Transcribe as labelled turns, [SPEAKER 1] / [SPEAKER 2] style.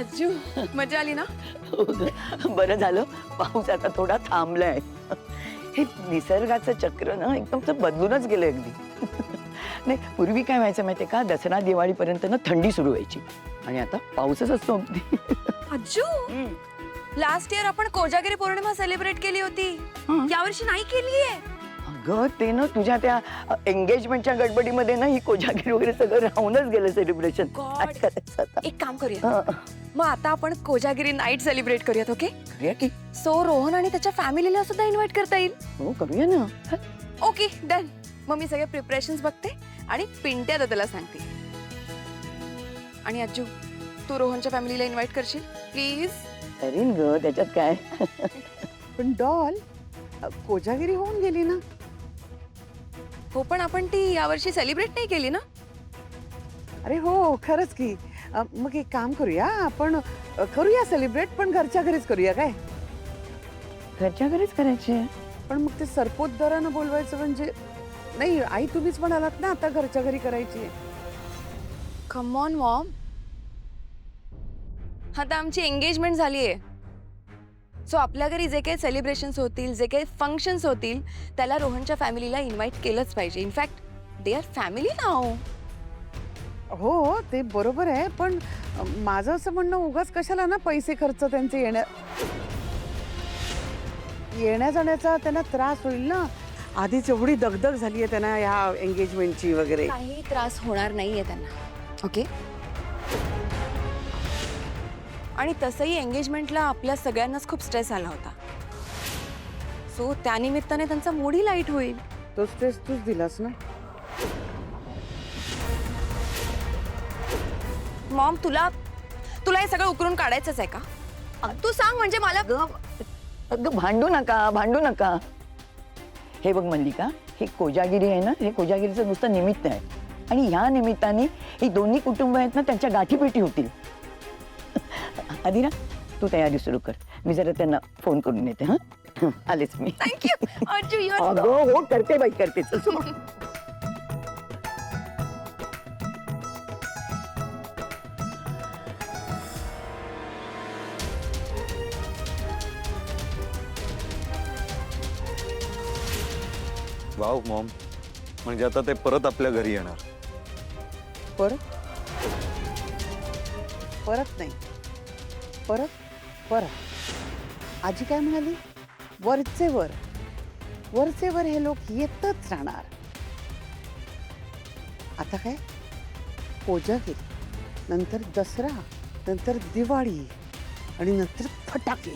[SPEAKER 1] आजू मजा आली ना?
[SPEAKER 2] बरं झालं पाऊस आता थोडा थांबलाय. हे निसर्गाचं चक्र ना एकदम बदलूनच गेलं अगदी. नाही पूर्वी काय व्हायचं माहितीये का, दसरा दिवाळीपर्यंत ना थंडी सुरू व्हायची आणि आता पाऊसच असतो अगदी.
[SPEAKER 1] आजू लास्ट इयर आपण कोजागिरी पौर्णिमा सेलिब्रेट केली होती, यावर्षी नाही केलीये.
[SPEAKER 2] अगं ते ना तुझ्या त्या एंगेजमेंटच्या गडबडीमध्ये ना ही कोजागिरी वगैरे सगळं राहूनच गेलं सेलिब्रेशन. काय करायचं आता?
[SPEAKER 1] एक काम करूया, मग आता आपण कोजागिरी नाईट सेलिब्रेट करूयात. ओके
[SPEAKER 2] करूया की?
[SPEAKER 1] सो रोहन आणि त्याच्या फॅमिलीला सुद्धा इन्व्हाइट करता येईल.
[SPEAKER 2] हो करूया ना.
[SPEAKER 1] Okay done. मग मी सगळे प्रिपरेशन्स बघते आणि पिंट्या दादाला सांगते. आणि आजू तू रोहनच्या फॅमिलीला इन्व्हाइट करशील प्लीज?
[SPEAKER 2] करीन ग, त्याच्यात काय.
[SPEAKER 3] पण डॉल कोजागिरी होऊन गेली ना.
[SPEAKER 1] हो पण आपण ती यावर्षी सेलिब्रेट नाही केली ना.
[SPEAKER 3] अरे हो खरंच की. मग एक काम करूया, आपण करूया सेलिब्रेट, पण घरच्या घरीच करूया काय.
[SPEAKER 2] घरच्या घरीच करायचे.
[SPEAKER 3] पण मग ते सरपोतदारानं बोलवायचं म्हणजे नाही. आई तुम्हीच म्हणालात ना आता घरच्या घरी करायची.
[SPEAKER 1] कम ऑन मॉम, आता आमची एंगेजमेंट झालीये. सो आपल्या घरी जे काही सेलिब्रेशन्स होतील, जे काही फंक्शन्स होतील, त्याला रोहनच्या फॅमिलीला इन्व्हाइट केलंच पाहिजे. इनफॅक्ट दे आर फॅमिली नाव.
[SPEAKER 3] हो ते बरोबर आहे, पण माझं असं म्हणणं उगाच कशाला ना पैसे खर्च त्यांचे येण्या जाण्याचा त्यांना त्रास होईल ना. आधीच एवढी दगदग झाली आहे त्यांना ह्या एंगेजमेंटची वगैरे.
[SPEAKER 1] काही त्रास होणार नाहीये त्यांना. ओके. आणि तसंही एंगेजमेंटला आपल्या सगळ्यांनाच खूप स्ट्रेस आला होता. सो त्यानिमित्ताने त्यांचा मूडही लाईट होईल.
[SPEAKER 3] तो स्ट्रेस तूच दिलास ना.
[SPEAKER 1] मॉम तुला हे सगळं उकरून काढायचंच आहे का? तू सांग म्हणजे मला.
[SPEAKER 2] अगं भांडू नका, भांडू नका. हे बघ मल्लिका, ही कोजागिरी आहे ना, हे कोजागिरीचं नुसतं निमित्त आहे आणि ह्या निमित्ताने ही दोन्ही कुटुंब आहेत ना त्यांच्या गाठीपेटी होतील. आधी ना तू तयारी सुरू कर, मी जरा त्यांना फोन करून येते. हा आलेच मी.
[SPEAKER 1] थँक्यू आजू.
[SPEAKER 2] अगं हो करते बाई करते.
[SPEAKER 4] वाव मॉम, म्हणजे आता ते परत आपल्या घरी येणार.
[SPEAKER 3] परत परत नाही, परत परत. आजी काय म्हणाली? वरचे वर, वरचे वर हे लोक येतच राहणार. आता काय कोजागिरी, नंतर दसरा, नंतर दिवाळी आणि नंतर फटाके.